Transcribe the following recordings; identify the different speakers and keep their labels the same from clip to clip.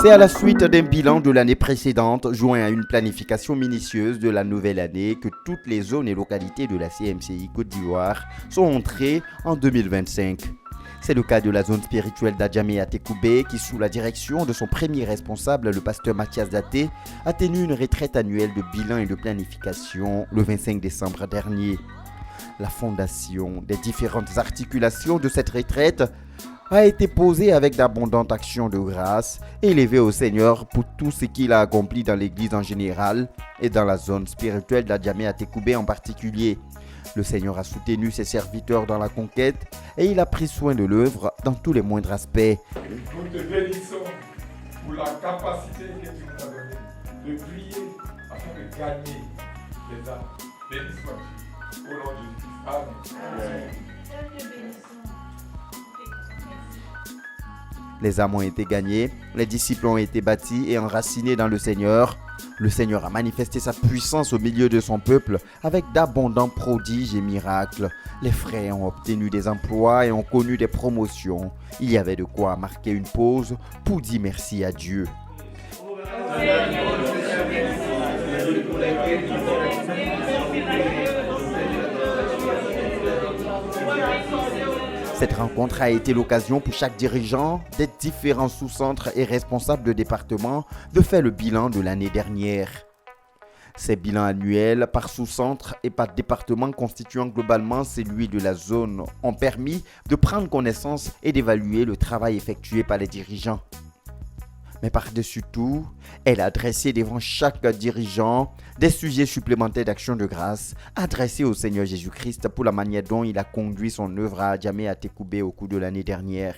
Speaker 1: C'est à la suite d'un bilan de l'année précédente, joint à une planification minutieuse de la nouvelle année, que toutes les zones et localités de la CMCI Côte d'Ivoire sont entrées en 2025. C'est le cas de la zone spirituelle d'Adjamé à Tekoubé qui, sous la direction de son premier responsable, le pasteur Mathias Daté, a tenu une retraite annuelle de bilan et de planification le 25 décembre dernier. La fondation des différentes articulations de cette retraite a été posée avec d'abondantes actions de grâce, élevées au Seigneur pour tout ce qu'il a accompli dans l'Église en général et dans la zone spirituelle d'Adjamé à Tekoubé en particulier. Le Seigneur a soutenu ses serviteurs dans la conquête et il a pris soin de l'œuvre dans tous les moindres aspects.
Speaker 2: Nous te bénissons pour la capacité que tu nous as donnée de prier afin de gagner les âmes. Bénis-moi Dieu, au nom de Jésus. Amen.
Speaker 1: Les âmes ont été gagnées, les disciples ont été bâtis et enracinés dans le Seigneur. Le Seigneur a manifesté sa puissance au milieu de son peuple avec d'abondants prodiges et miracles. Les frères ont obtenu des emplois et ont connu des promotions. Il y avait de quoi marquer une pause pour dire merci à Dieu. Cette rencontre a été l'occasion pour chaque dirigeant des différents sous-centres et responsables de département de faire le bilan de l'année dernière. Ces bilans annuels par sous-centre et par département constituant globalement celui de la zone ont permis de prendre connaissance et d'évaluer le travail effectué par les dirigeants. Mais par-dessus tout, elle a dressé devant chaque dirigeant des sujets supplémentaires d'action de grâce adressés au Seigneur Jésus-Christ pour la manière dont il a conduit son œuvre à Adjamé à Tekoubé au cours de l'année dernière.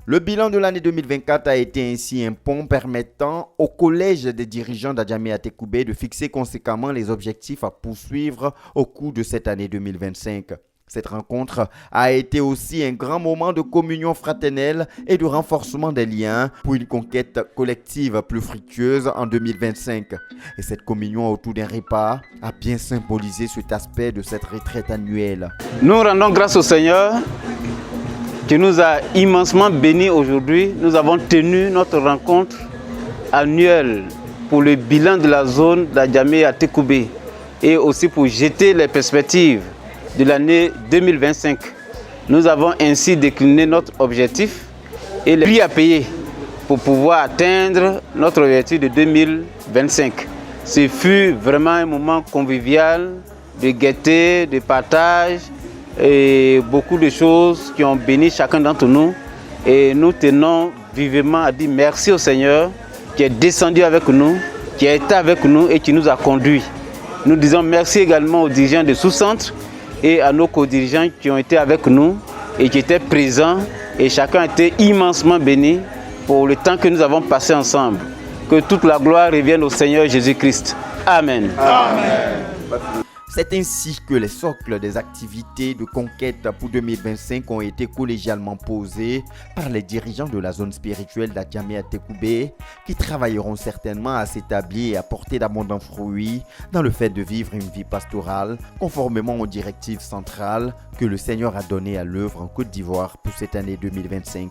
Speaker 1: Le bilan de l'année 2024 a été ainsi un pont permettant au collège des dirigeants d'Adjamé à Tekoubé de fixer conséquemment les objectifs à poursuivre au cours de cette année 2025. Cette rencontre a été aussi un grand moment de communion fraternelle et de renforcement des liens pour une conquête collective plus fructueuse en 2025. Et cette communion autour d'un repas a bien symbolisé cet aspect de cette retraite annuelle.
Speaker 3: Nous rendons grâce au Seigneur qui nous a immensément bénis aujourd'hui. Nous avons tenu notre rencontre annuelle pour le bilan de la zone d'Adjamé à Tekoubé et aussi pour jeter les perspectives de l'année 2025. Nous avons ainsi décliné notre objectif et les prix à payer pour pouvoir atteindre notre objectif de 2025. Ce fut vraiment un moment convivial, de gaieté, de partage et beaucoup de choses qui ont béni chacun d'entre nous. Et nous tenons vivement à dire merci au Seigneur qui est descendu avec nous, qui a été avec nous et qui nous a conduits. Nous disons merci également aux dirigeants de sous-centre et à nos co-dirigeants qui ont été avec nous et qui étaient présents, et chacun a été immensément béni pour le temps que nous avons passé ensemble. Que toute la gloire revienne au Seigneur Jésus-Christ. Amen.
Speaker 2: Amen.
Speaker 1: C'est ainsi que les socles des activités de conquête pour 2025 ont été collégialement posés par les dirigeants de la zone spirituelle d'Adjamé à Tekoubé, qui travailleront certainement à s'établir et à porter d'abondants fruits dans le fait de vivre une vie pastorale conformément aux directives centrales que le Seigneur a données à l'œuvre en Côte d'Ivoire pour cette année 2025.